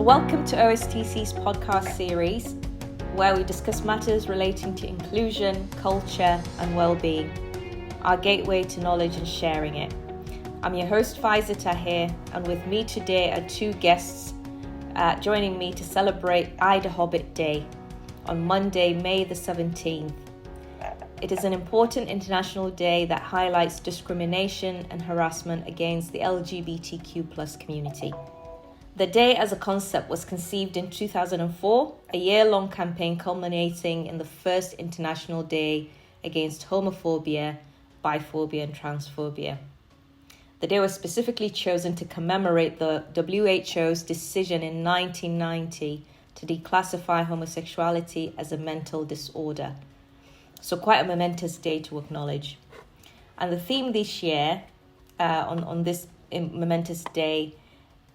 Welcome to OSTC's podcast series, where we discuss matters relating to inclusion, culture, and well-being, our gateway to knowledge and sharing it. I'm your host, Faizah Tahir, and with me today are two guests joining me to celebrate IDAHOBIT Day on Monday, May the 17th. It is an important international day that highlights discrimination and harassment against the LGBTQ+ community. The day as a concept was conceived in 2004, a year-long campaign culminating in the first International Day Against Homophobia, Biphobia and Transphobia. The day was specifically chosen to commemorate the WHO's decision in 1990 to declassify homosexuality as a mental disorder. So quite a momentous day to acknowledge. And the theme this year, on this momentous day,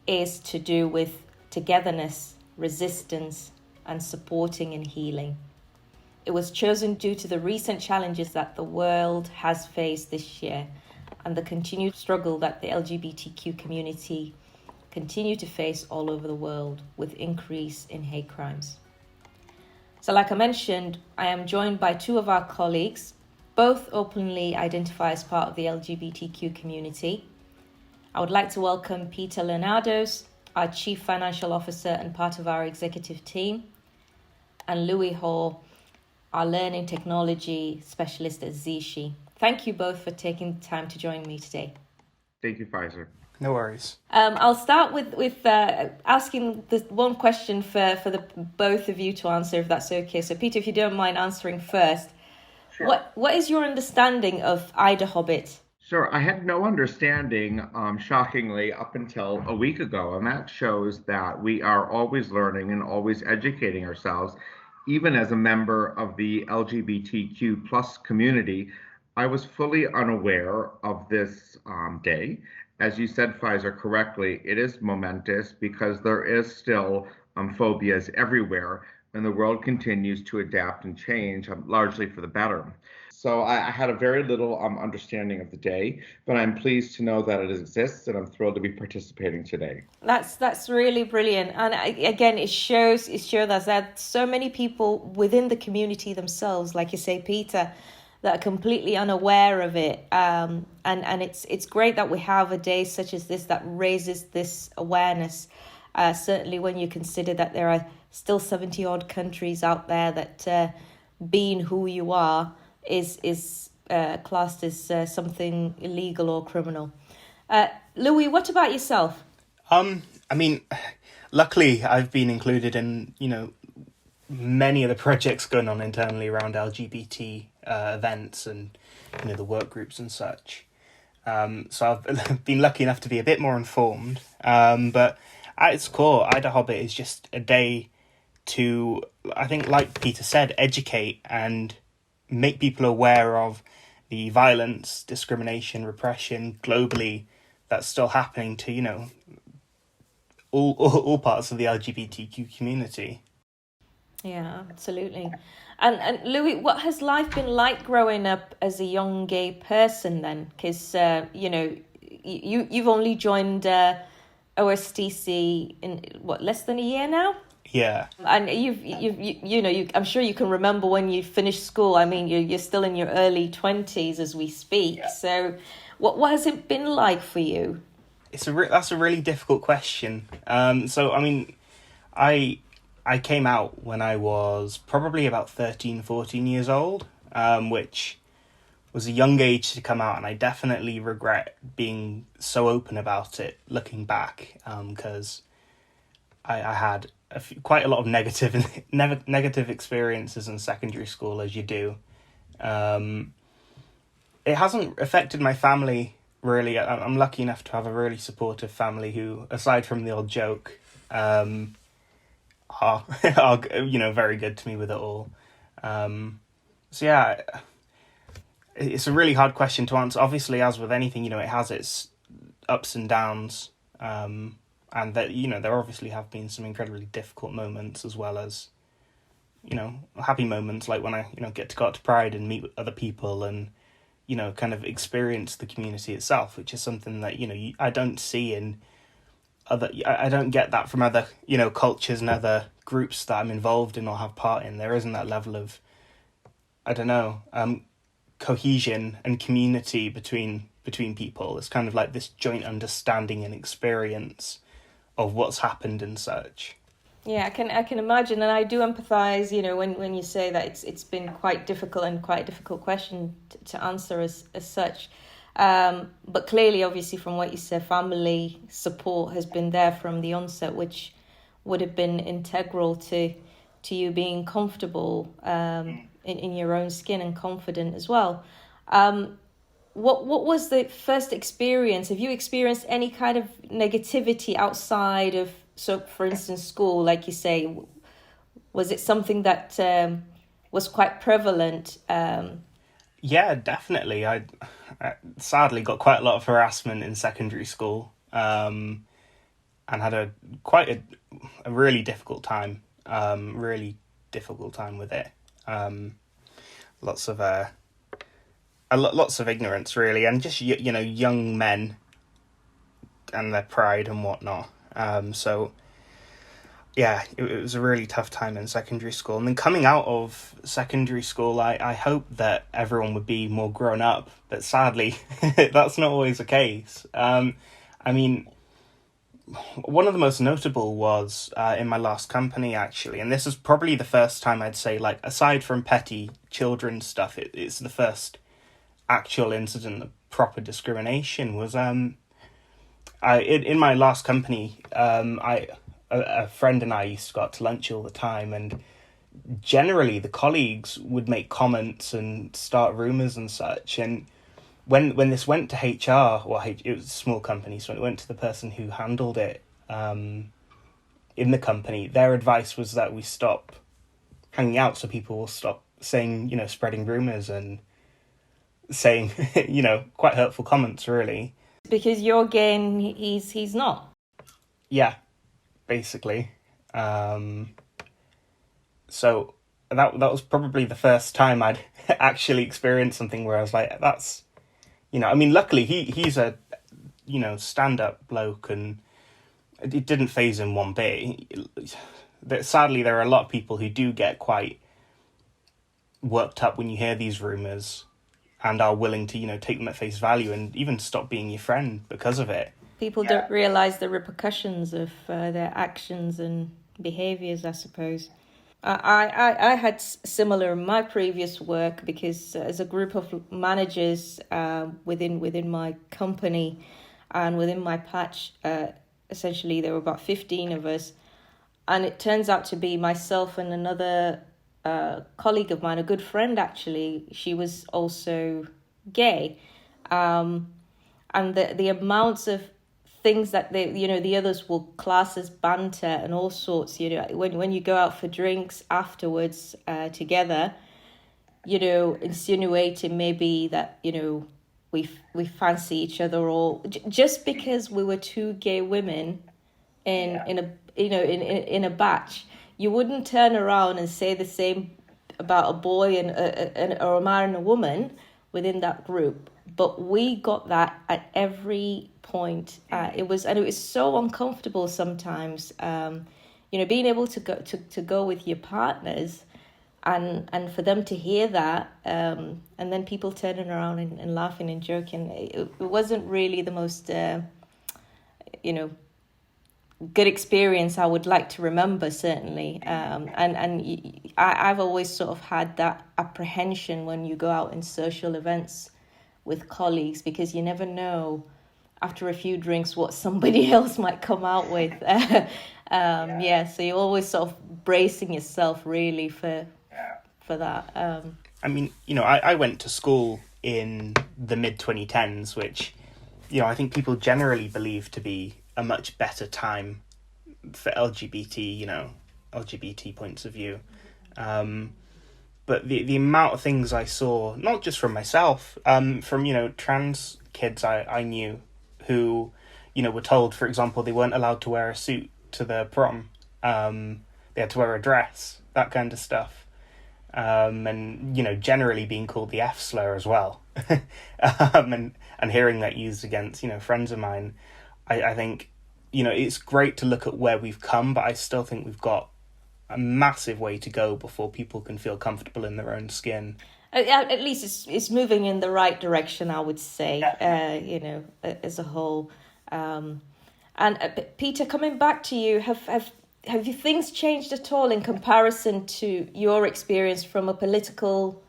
is to do with togetherness, resistance, and supporting and healing. It was chosen due to the recent challenges that the world has faced this year and the continued struggle that the LGBTQ community continue to face all over the world with increase in hate crimes. So like I mentioned, I am joined by two of our colleagues, both openly identify as part of the LGBTQ community. I would like to welcome Peter Leonardos, our Chief Financial Officer and part of our executive team, and Louis Hall, our Learning Technology Specialist at ZISHI. Thank you both for taking the time to join me today. Thank you, Faizah. No worries. I'll start with asking the one question for the both of you to answer, if that's okay. So, Peter, if you don't mind answering first, Sure. What is your understanding of IDAHOBIT? Sure. I had no understanding, shockingly, up until a week ago, and that shows that we are always learning and always educating ourselves, even as a member of the LGBTQ plus community. I was fully unaware of this day. As you said, Faizah, correctly, it is momentous because there is still phobias everywhere, and the world continues to adapt and change, largely for the better. So I had a very little understanding of the day, but I'm pleased to know that it exists, and I'm thrilled to be participating today. That's really brilliant, and again, it shows us that so many people within the community themselves, like you say, Peter, that are completely unaware of it, and it's great that we have a day such as this that raises this awareness. Certainly, when you consider that there are still 70 odd countries out there that being who you are is classed as something illegal or criminal. Louis, what about yourself? Luckily I've been included in, many of the projects going on internally around LGBT events and, the work groups and such. So I've been lucky enough to be a bit more informed. But at its core, IDAHOBIT is just a day to, I think, like Peter said, educate and make people aware of the violence, discrimination, repression globally that's still happening to, all parts of the LGBTQ community. Yeah, absolutely. And Louis, what has life been like growing up as a young gay person then? Because, you've only joined OSTC in, less than a year now? Yeah. And I'm sure you can remember when you finished school. I mean, you're still in your early 20s as we speak. Yeah. So what has it been like for you? That's a really difficult question. I came out when I was probably about 13, 14 years old, which was a young age to come out, and I definitely regret being so open about it looking back, because I had quite a lot of negative experiences in secondary school, as you do. It hasn't affected my family, really. I'm lucky enough to have a really supportive family who, aside from the odd joke, are very good to me with it all. It's a really hard question to answer. Obviously, as with anything, it has its ups and downs, and that there obviously have been some incredibly difficult moments, as well as happy moments, like when I get to go out to Pride and meet with other people and kind of experience the community itself, which is something that I don't see in I don't get that from other, cultures and other groups that I'm involved in or have part in. There isn't that level of, I don't know, cohesion and community between people. It's kind of like this joint understanding and experience of what's happened and such. Yeah, I can imagine, and I do empathise. When you say that it's been quite difficult and quite a difficult question to answer as such. But clearly, obviously, from what you said, family support has been there from the onset, which would have been integral to you being comfortable in your own skin and confident as well. What was the first experience? Have you experienced any kind of negativity outside of, so for instance, school, like you say? Was it something that was quite prevalent? Yeah, definitely. I sadly got quite a lot of harassment in secondary school, and had a really difficult time. With it. Lots of ignorance, really, and just young men and their pride and whatnot. So yeah, it was a really tough time in secondary school. And then coming out of secondary school, I hope that everyone would be more grown up, but sadly, that's not always the case. I mean, one of the most notable was in my last company, actually, and this is probably the first time I'd say, like, aside from petty children stuff, it's the first actual incident of proper discrimination. Was in my last company, a friend and I used to go out to lunch all the time, and generally the colleagues would make comments and start rumours and such. And when this went to HR, it was a small company, so it went to the person who handled it in the company, their advice was that we stop hanging out so people will stop saying, spreading rumours and saying, quite hurtful comments, really. Because you're gay and he's not. Yeah, basically. So that was probably the first time I'd actually experienced something where I was like, that's, luckily he's a, stand-up bloke, and it didn't faze him one bit. Sadly, there are a lot of people who do get quite worked up when you hear these rumours and are willing to, take them at face value and even stop being your friend because of it. People don't realise the repercussions of their actions and behaviours, I suppose. I had similar in my previous work, because as a group of managers within my company and within my patch, essentially there were about 15 of us, and it turns out to be myself and another colleague of mine, a good friend actually. She was also gay, and the amounts of things that the others will class as banter and all sorts, when you go out for drinks afterwards together, insinuating maybe that we fancy each other, or just because we were two gay women in a batch. You wouldn't turn around and say the same about a boy or a man and a woman within that group. But we got that at every point. It was so uncomfortable sometimes. Being able to go with your partners, and for them to hear that, and then people turning around and laughing and joking. It wasn't really the most good experience I would like to remember, certainly. I've always sort of had that apprehension when you go out in social events with colleagues, because you never know after a few drinks what somebody else might come out with. So you're always sort of bracing yourself really for that. I went to school in the mid-2010s, which, I think people generally believe to be a much better time for LGBT points of view. But the amount of things I saw, not just from myself, from, trans kids I knew who, were told, for example, they weren't allowed to wear a suit to the prom. They had to wear a dress, that kind of stuff. And, generally being called the F slur as well. And hearing that used against, friends of mine, I think it's great to look at where we've come, but I still think we've got a massive way to go before people can feel comfortable in their own skin. At least it's moving in the right direction, I would say, as a whole. And Peter, coming back to you, have you things changed at all in comparison to your experience from a political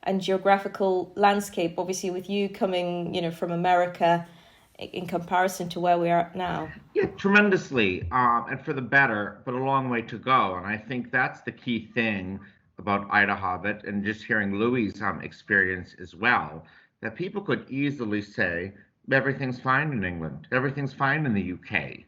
and geographical landscape? Obviously, with you coming, from America, in comparison to where we are now. Yeah, tremendously, and for the better, but a long way to go. And I think that's the key thing about IDAHOBIT, and just hearing Louis' experience as well, that people could easily say, everything's fine in England, everything's fine in the UK,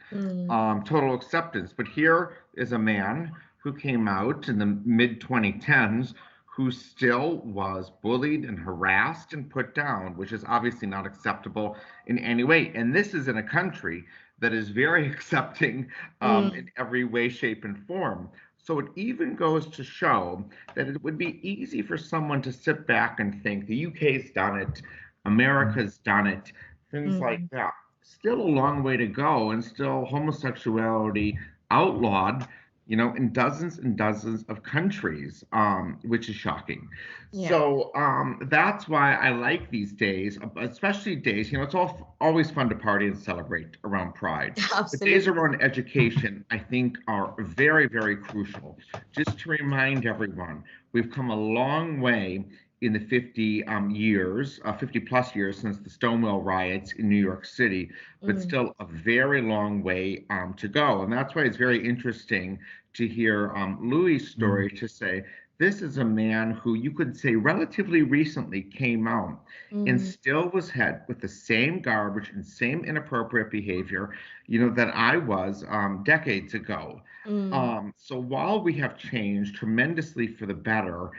total acceptance. But here is a man who came out in the mid-2010s who still was bullied and harassed and put down, which is obviously not acceptable in any way. And this is in a country that is very accepting in every way, shape, and form. So it even goes to show that it would be easy for someone to sit back and think the UK's done it, America's done it, things like that. Still a long way to go, and still homosexuality outlawed, in dozens and dozens of countries, which is shocking. Yeah. So that's why I like these days, especially days, it's always fun to party and celebrate around Pride. Absolutely. The days around education, I think, are very, very crucial. Just to remind everyone, we've come a long way in the 50 plus years since the Stonewall riots in New York City, but still a very long way to go. And that's why it's very interesting to hear Louis' story, to say, this is a man who you could say relatively recently came out and still was hit with the same garbage and same inappropriate behavior, that I was decades ago. So while we have changed tremendously for the better,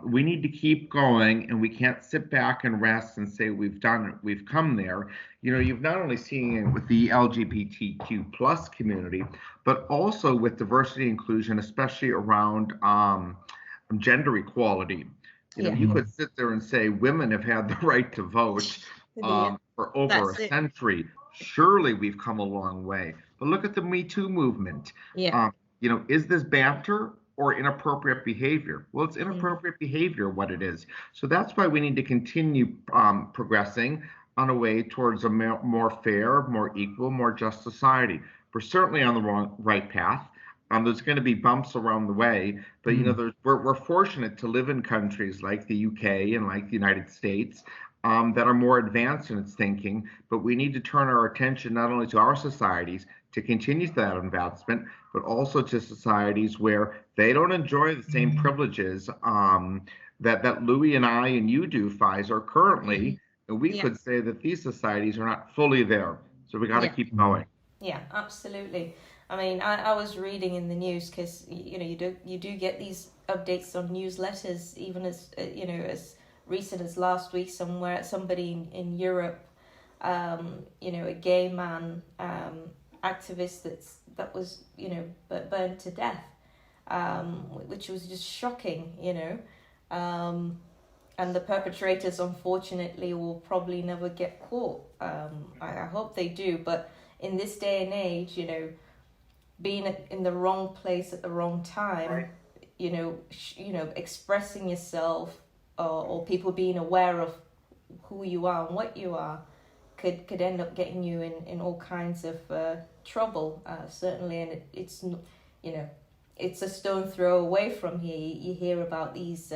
we need to keep going, and we can't sit back and rest and say we've done it, we've come there. You've not only seen it with the LGBTQ plus community, but also with diversity inclusion, especially around gender equality. You could sit there and say women have had the right to vote for over a century. Surely we've come a long way. But look at the Me Too movement. Is this banter or inappropriate behavior? Well, it's inappropriate behavior, what it is. So that's why we need to continue progressing on a way towards a more fair, more equal, more just society. We're certainly on the right path. There's going to be bumps around the way, but we're fortunate to live in countries like the UK and like the United States that are more advanced in its thinking. But we need to turn our attention not only to our societies to continue that advancement, but also to societies where they don't enjoy the same privileges that Louis and I and you do, Faizah, currently. And we could say that these societies are not fully there. So we got to keep going. Yeah, absolutely. I mean, I was reading in the news, because you do get these updates on newsletters, even as as recent as last week. Somebody in Europe, a gay man activist that was burned to death, which was just shocking, and the perpetrators, unfortunately, will probably never get caught. I hope they do, but in this day and age, being in the wrong place at the wrong time, expressing yourself, or people being aware of who you are and what you are, could end up getting you in all kinds of trouble, certainly. And it's a stone throw away from here. You hear about these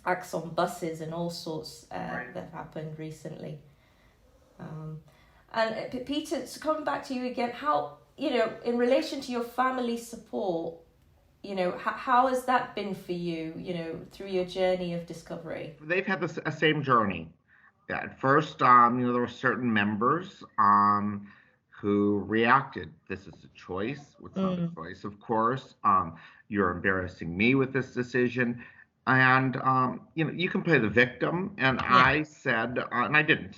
acts on buses and all sorts that have happened recently. And Peter, so coming back to you again, how, in relation to your family support, how has that been for you, through your journey of discovery? They've had the same journey. Yeah, at first, there were certain members who reacted. This is a choice. It's not a choice, of course. You're embarrassing me with this decision. And, you can play the victim. And I said, and I didn't.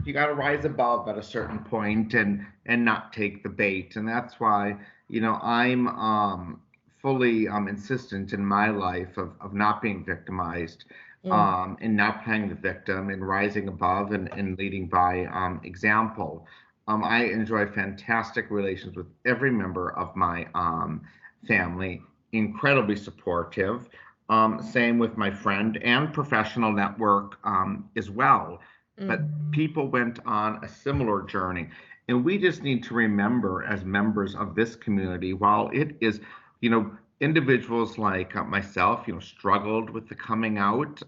You got to rise above at a certain point and not take the bait. And that's why, I'm fully insistent in my life of not being victimized, and not playing the victim, and rising above and leading by example. I enjoy fantastic relations with every member of my family, incredibly supportive. Same with my friend and professional network as well. But people went on a similar journey. And we just need to remember, as members of this community, while it is, individuals like myself, struggled with the coming out.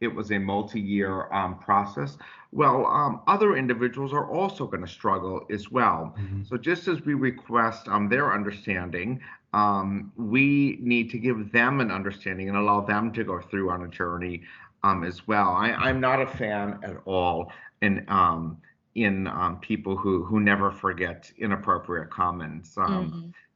It was a multi-year process. Well, other individuals are also going to struggle as well. Mhm. So just as we request their understanding, we need to give them an understanding and allow them to go through on a journey as well. I'm not a fan at all in people who never forget inappropriate comments.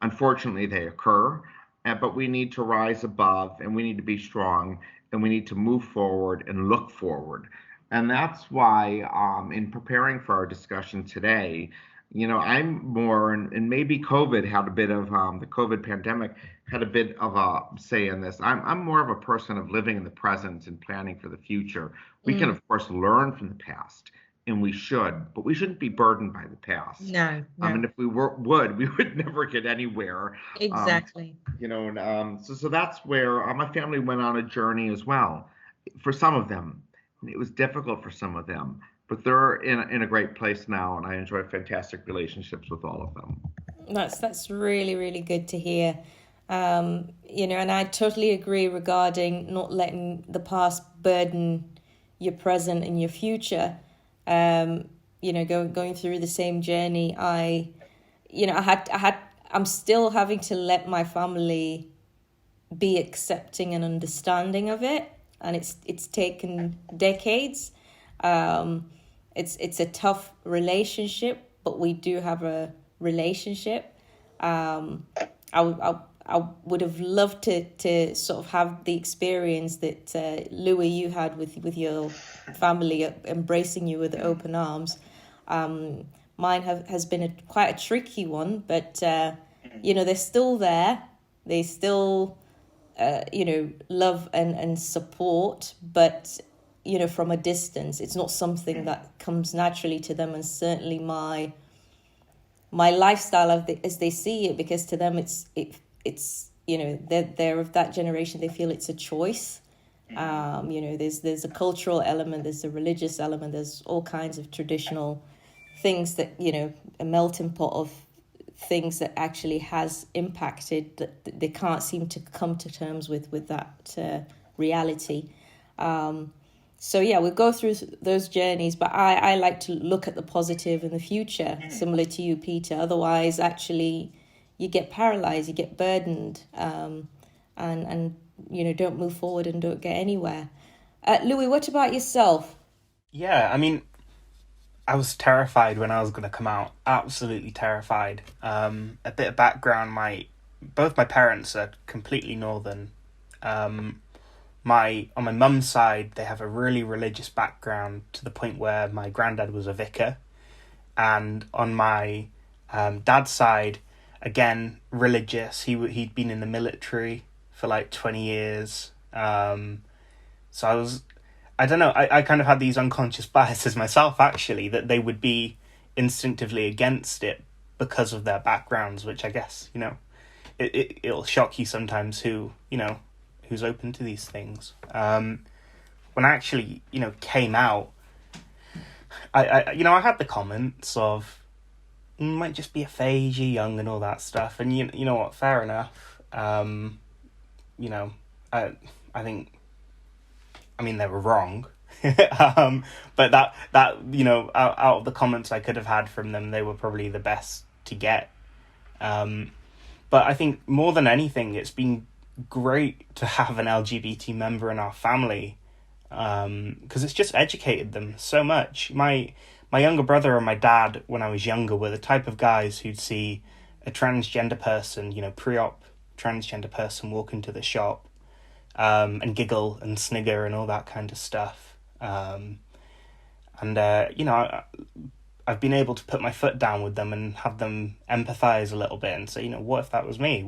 Unfortunately, they occur, but we need to rise above, and we need to be strong, and we need to move forward and look forward. And that's why, in preparing for our discussion today, I'm more, and maybe COVID had a bit of the COVID pandemic had a bit of a say in this. I'm more of a person of living in the present and planning for the future. We can, of course, learn from the past, and we should, but we shouldn't be burdened by the past. No, And no, if we we would never get anywhere. exactly. So that's where my family went on a journey as well. For some of them, it was difficult for some of them, but they're in a great place now, and I enjoy fantastic relationships with all of them. That's really, really good to hear. And I totally agree regarding not letting the past burden your present and your future. Going through the same journey, I'm still having to let my family be accepting and understanding of it, and it's taken decades. It's a tough relationship, but we do have a relationship. I would have loved to sort of have the experience that Louis, you had with your family embracing you with open arms. Mine has been quite a tricky one, but they're still there. They still love and support, but from a distance. It's not something that comes naturally to them, and certainly my lifestyle as they see it, because to them it's they're of that generation. They feel it's a choice. There's a cultural element, there's a religious element, there's all kinds of traditional things that a melting pot of things that actually has impacted that they can't seem to come to terms with that reality. So yeah, we go through those journeys, but I like to look at the positive in the future, similar to you, Peter. Otherwise, actually, you get paralyzed, you get burdened, and don't move forward and don't get anywhere. Louis, what about yourself? Yeah, I mean, I was terrified when I was going to come out. Absolutely terrified. A bit of background: both my parents are completely northern. On my mum's side, they have a really religious background to the point where my granddad was a vicar, and on my dad's side, again religious. He'd been in the military for like 20 years. So I don't know, I kind of had these unconscious biases myself, actually, that they would be instinctively against it because of their backgrounds, which I guess, it'll shock you sometimes who's open to these things. When I actually, came out, I had the comments of, might just be a phase, you're young and all that stuff. And you know what, fair enough. I think, they were wrong. But that out of the comments I could have had from them, they were probably the best to get. But I think more than anything, it's been great to have an LGBT member in our family, because it's just educated them so much. My younger brother and my dad, when I was younger, were the type of guys who'd see a transgender person, pre-op transgender person walk into the shop, and giggle and snigger and all that kind of stuff. I've been able to put my foot down with them and have them empathize a little bit and say, what if that was me?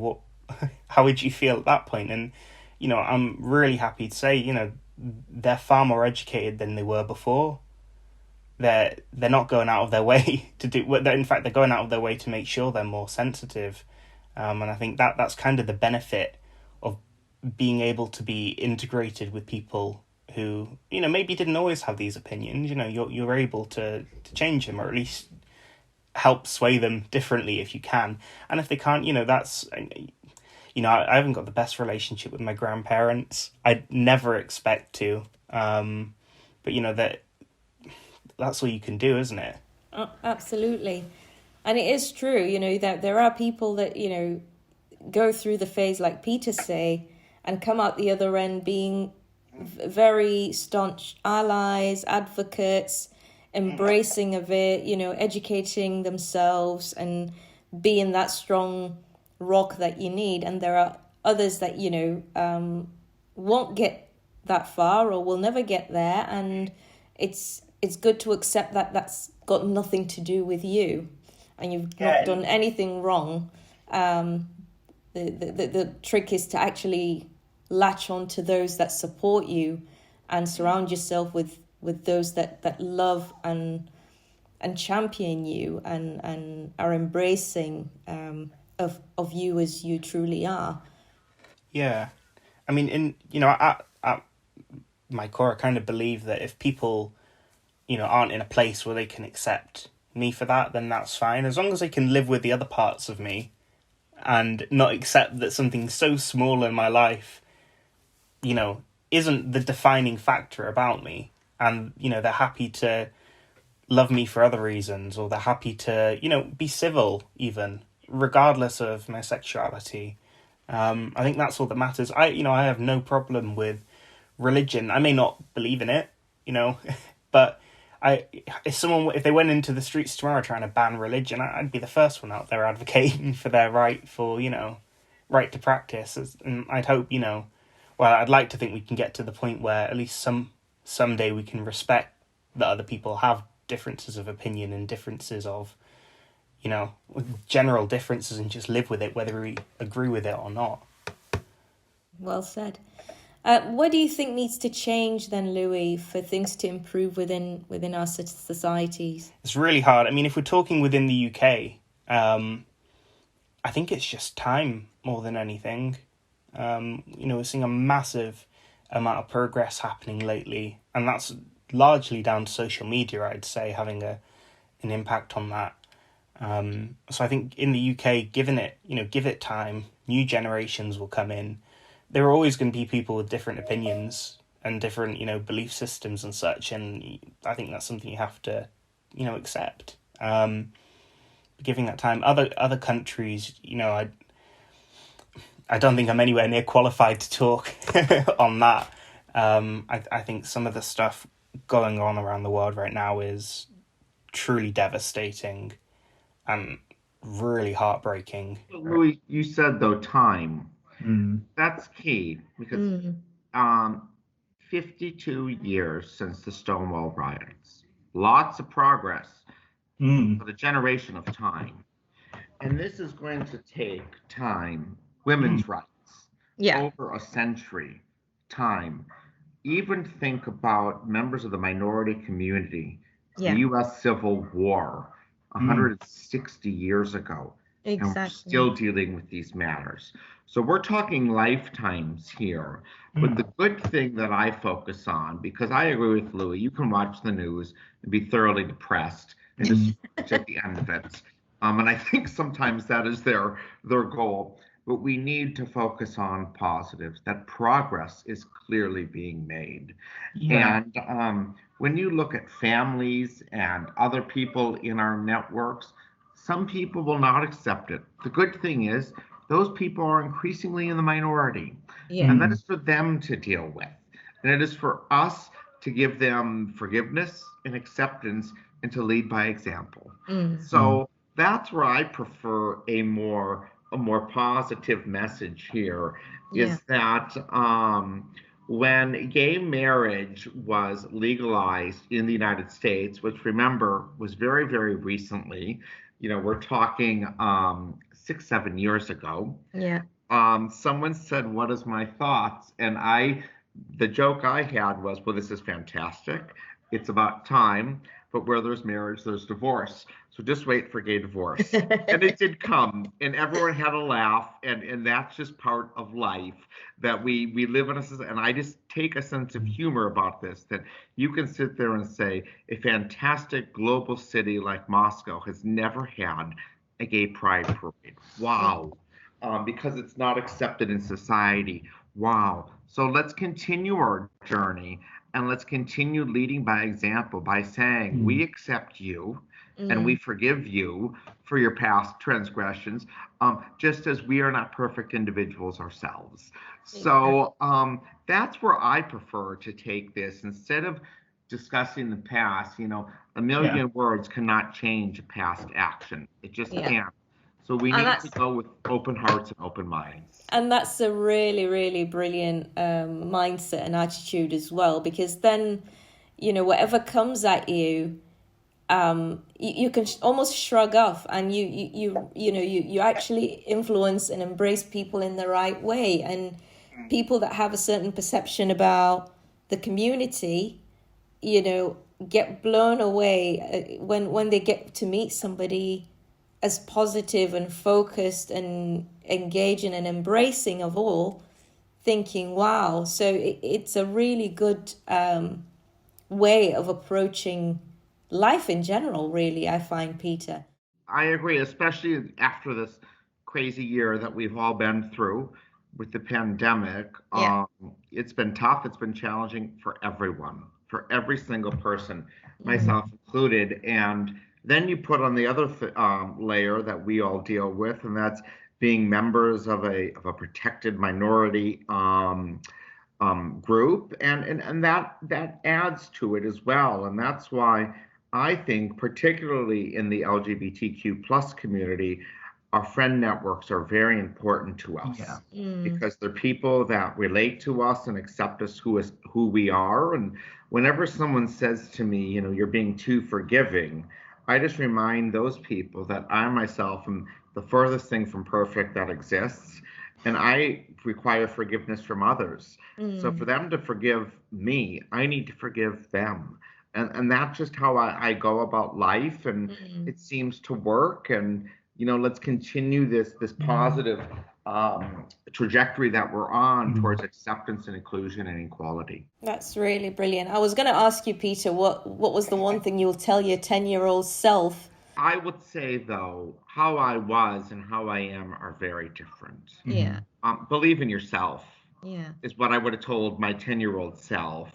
How would you feel at that point? And, I'm really happy to say, they're far more educated than they were before. they're not going out of their way to do. In fact, they're going out of their way to make sure they're more sensitive, and I think that's kind of the benefit of being able to be integrated with people who, you know, maybe didn't always have these opinions. You know, you're able to change them, or at least help sway them differently if you can. And if they can't, you know, that's, you know, I haven't got the best relationship with my grandparents. I'd never expect to, but you know, that's all you can do, isn't it? Oh, absolutely. And it is true, you know, that there are people that, you know, go through the phase like Peter say and come out the other end being very staunch allies, advocates, embracing of it, you know, educating themselves and being that strong rock that you need. And there are others that, you know, won't get that far or will never get there. And it's good to accept that that's got nothing to do with you and you've not done anything wrong. The trick is to actually latch on to those that support you and surround yourself with those that love and champion you and are embracing of you as you truly are. Yeah. I mean, you know, at my core, I kind of believe that if people, you know, aren't in a place where they can accept me for that, then that's fine. As long as they can live with the other parts of me and not accept that something so small in my life, you know, isn't the defining factor about me. And, you know, they're happy to love me for other reasons, or they're happy to, you know, be civil even, regardless of my sexuality. I think that's all that matters. I have no problem with religion. I may not believe in it, you know, but if they went into the streets tomorrow trying to ban religion, I'd be the first one out there advocating for their right to practice. And I'd hope, you know, well, I'd like to think we can get to the point where at least someday we can respect that other people have differences of opinion and differences of, you know, general differences, and just live with it, whether we agree with it or not. Well said. What do you think needs to change then, Louis, for things to improve within our societies? It's really hard. I mean, if we're talking within the UK, I think it's just time more than anything. You know, we're seeing a massive amount of progress happening lately, and that's largely down to social media, I'd say, having an impact on that. So I think in the UK, give it time, new generations will come in. There are always going to be people with different opinions and different, you know, belief systems and such, and I think that's something you have to, you know, accept. Giving that time. Other countries, you know, I don't think I'm anywhere near qualified to talk on that. I think some of the stuff going on around the world right now is truly devastating and really heartbreaking. Louis, you said though time. That's key because 52 years since the Stonewall riots, lots of progress for the generation of time, and this is going to take time. Women's rights, over a century, time. Even think about members of the minority community, the U.S. Civil War, 160 years ago. Exactly. And we're still dealing with these matters. So we're talking lifetimes here. But the good thing that I focus on, because I agree with Louis, you can watch the news and be thoroughly depressed and just at the end of it. And I think sometimes that is their goal. But we need to focus on positives, that progress is clearly being made. Yeah. And when you look at families and other people in our networks, some people will not accept it. The good thing is those people are increasingly in the minority. Yeah. And that is for them to deal with. And it is for us to give them forgiveness and acceptance and to lead by example. So that's where I prefer a more positive message here, is that when gay marriage was legalized in the United States, which remember was very, very recently, you know, we're talking 6-7 years ago. Yeah. Someone said, "What is my thoughts?" And the joke I had was, well, this is fantastic. It's about time, but where there's marriage, there's divorce. So just wait for gay divorce. And it did come, and everyone had a laugh, and that's just part of life, that we live in a society. And I just take a sense of humor about this, that you can sit there and say a fantastic global city like Moscow has never had a gay pride parade. Wow. Because it's not accepted in society. Wow. So let's continue our journey, and let's continue leading by example by saying, we accept you and we forgive you for your past transgressions, just as we are not perfect individuals ourselves. So that's where I prefer to take this. Instead of discussing the past, a million words cannot change a past action. It just can't. So we need to go with open hearts and open minds. And that's a really, really brilliant mindset and attitude as well, because then, whatever comes at you, you can almost shrug off, and you actually influence and embrace people in the right way. And people that have a certain perception about the community, get blown away when they get to meet somebody as positive and focused and engaging and embracing of all, thinking, wow. So it's a really good way of approaching life in general, really, I find, Peter. I agree, especially after this crazy year that we've all been through with the pandemic. It's been tough. It's been challenging for everyone, for every single person, myself included. And then you put on the other layer that we all deal with, and that's being members of a protected minority group, and that adds to it as well. And that's why I think, particularly in the LGBTQ plus community, our friend networks are very important to us, because they're people that relate to us and accept us who we are. And whenever someone says to me, you're being too forgiving, I just remind those people that I myself am the furthest thing from perfect that exists, and I require forgiveness from others. So for them to forgive me, I need to forgive them. And that's just how I go about life, and it seems to work. And let's continue this positive trajectory that we're on towards acceptance and inclusion and equality. That's really brilliant. I was going to ask you, Peter, what was the one thing you'll tell your 10-year-old self? I would say, though, how I was and how I am are very different. Yeah. Believe in yourself. Yeah. Is what I would have told my 10-year-old self.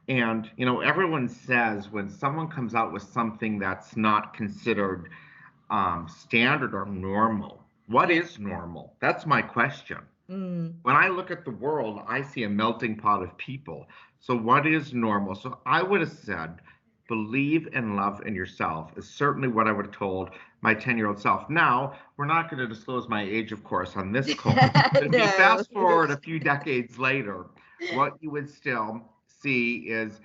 And, everyone says when someone comes out with something that's not considered standard or normal, what is normal? That's my question. When I look at the world, I see a melting pot of people. So what is normal? So I would have said, believe and love in yourself is certainly what I would have told my 10-year-old self. Now, we're not going to disclose my age, of course, on this call. But if you fast forward a few decades later, what you would still see is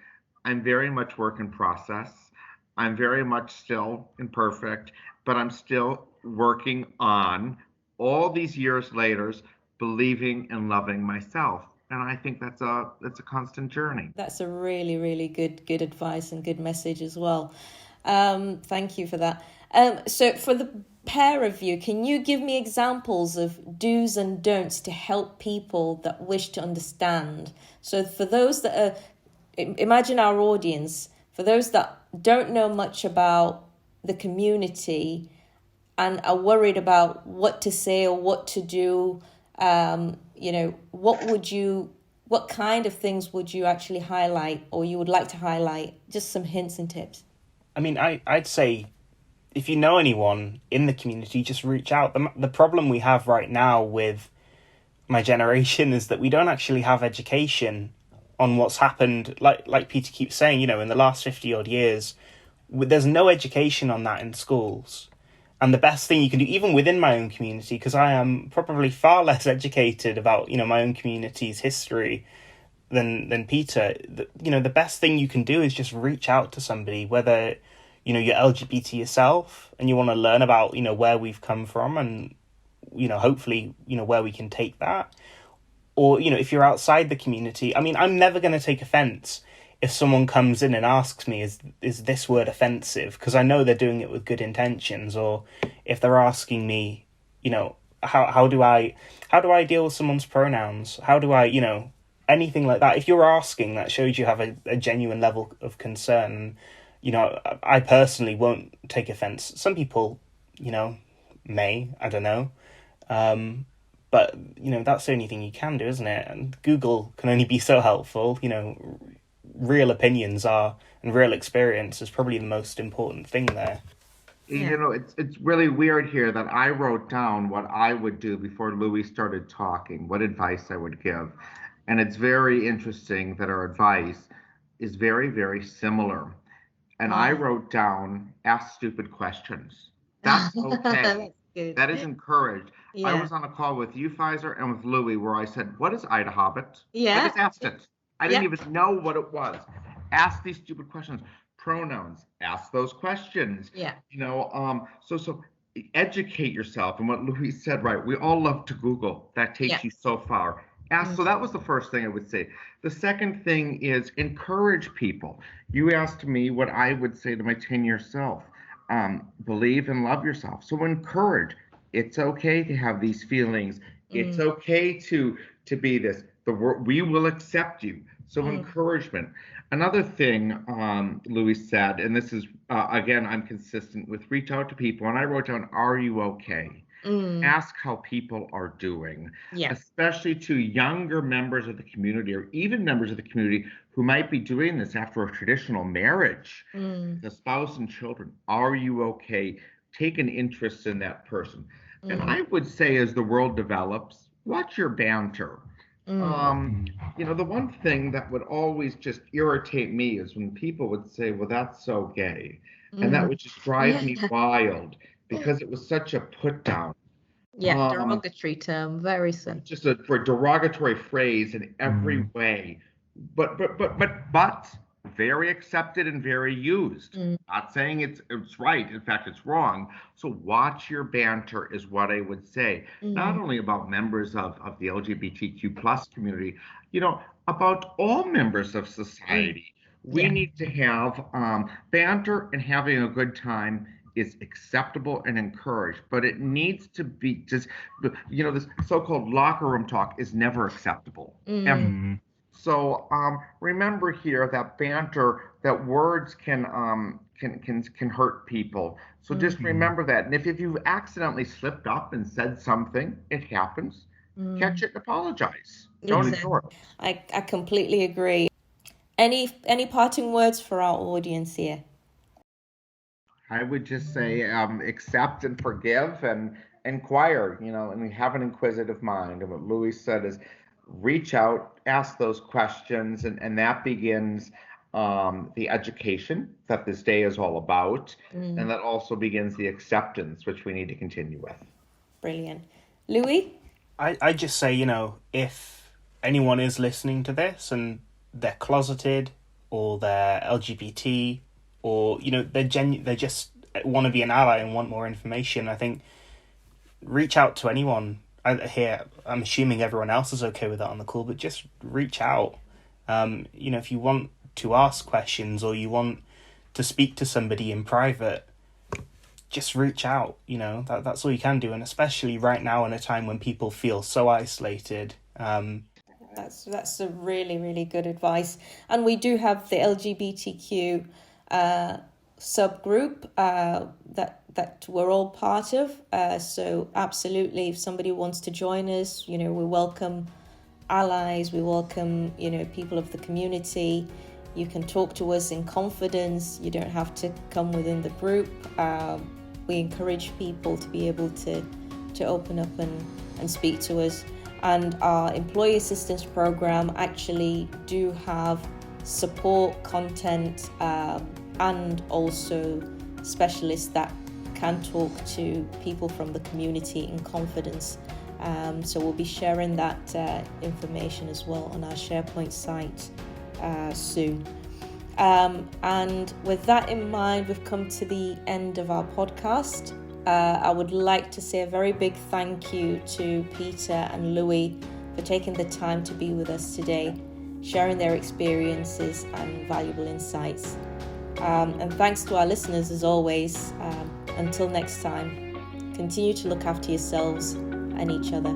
I'm very much work in process. I'm very much still imperfect, but I'm still working on, all these years later, believing and loving myself. And I think that's a constant journey. That's a really, really good advice and good message as well. Thank you for that. So for the pair of you, can you give me examples of do's and don'ts to help people that wish to understand? So for those that are, imagine our audience, for those that don't know much about the community and are worried about what to say or what to do, what kind of things would you actually highlight, or you would like to highlight? Just some hints and tips. I mean, I'd say if you know anyone in the community, just reach out. The problem we have right now with my generation is that we don't actually have education on what's happened. Like Peter keeps saying, in the last 50 odd years, there's no education on that in schools. And the best thing you can do, even within my own community, because I am probably far less educated about, my own community's history than Peter, the best thing you can do is just reach out to somebody, whether, you're LGBT yourself and you want to learn about, where we've come from and, hopefully, where we can take that. Or, if you're outside the community, I mean, I'm never going to take offense if someone comes in and asks me, is this word offensive? Because I know they're doing it with good intentions. Or if they're asking me, how do I deal with someone's pronouns? How do I, anything like that? If you're asking, that shows you have a genuine level of concern. I personally won't take offense. Some people, may, I don't know. But, that's the only thing you can do, isn't it? And Google can only be so helpful. Real opinions and real experience is probably the most important thing there. Yeah. It's really weird here that I wrote down what I would do before Louis started talking, what advice I would give. And it's very interesting that our advice is very, very similar. And I wrote down, ask stupid questions. That's okay. That's good. That is encouraged. Yeah. I was on a call with you, Faizah, and with Louis, where I said, what is IDAHOBIT? Yeah. I just asked it. I didn't even know what it was. Ask these stupid questions. Pronouns, ask those questions. Yeah. So educate yourself. And what Louis said, right, we all love to Google. That takes you so far. Ask. So that was the first thing I would say. The second thing is encourage people. You asked me what I would say to my 10-year self. Believe and love yourself. So encourage. It's okay to have these feelings. It's okay to be this. We will accept you. So encouragement. Another thing Louis said, and this is, again, I'm consistent with, reach out to people. And I wrote down, are you okay? Ask how people are doing, especially to younger members of the community or even members of the community who might be doing this after a traditional marriage, the spouse and children. Are you okay? Take an interest in that person. And I would say as the world develops, watch your banter. The one thing that would always just irritate me is when people would say, well, that's so gay. And that would just drive me wild because it was such a put down. Yeah, derogatory term, very simple. Just a derogatory phrase in every way. But very accepted and very used. Not saying it's right. In fact, it's wrong. So watch your banter is what I would say. Not only about members of the LGBTQ plus community, about all members of society. We need to have banter, and having a good time is acceptable and encouraged, but it needs to be just, this so-called locker room talk is never acceptable. Ever. So remember here that banter, that words can hurt people. So just remember that. And if you've accidentally slipped up and said something, it happens. Catch it and apologize. Don't ignore it. I completely agree. Any parting words for our audience here? I would just say accept and forgive and inquire, and have an inquisitive mind. And what Louis said is reach out, ask those questions, and that begins the education that this day is all about. And that also begins the acceptance, which we need to continue with. Brilliant. Louis? I just say, if anyone is listening to this and they're closeted or they're LGBT or, they just want to be an ally and want more information, I think reach out to anyone. I'm assuming everyone else is okay with that on the call, but just reach out. If you want to ask questions or you want to speak to somebody in private, just reach out. That's all you can do. And especially right now in a time when people feel so isolated. That's a really, really good advice. And we do have the LGBTQ subgroup that we're all part of. So absolutely, if somebody wants to join us, we welcome allies, we welcome, people of the community. You can talk to us in confidence. You don't have to come within the group. We encourage people to be able to open up and speak to us. And our employee assistance program actually do have support content and also specialists that can talk to people from the community in confidence. So we'll be sharing that information as well on our SharePoint site soon. And with that in mind, we've come to the end of our podcast. I would like to say a very big thank you to Peter and Louis for taking the time to be with us today. sharing their experiences and valuable insights. And thanks to our listeners as always. Until next time, continue to look after yourselves and each other.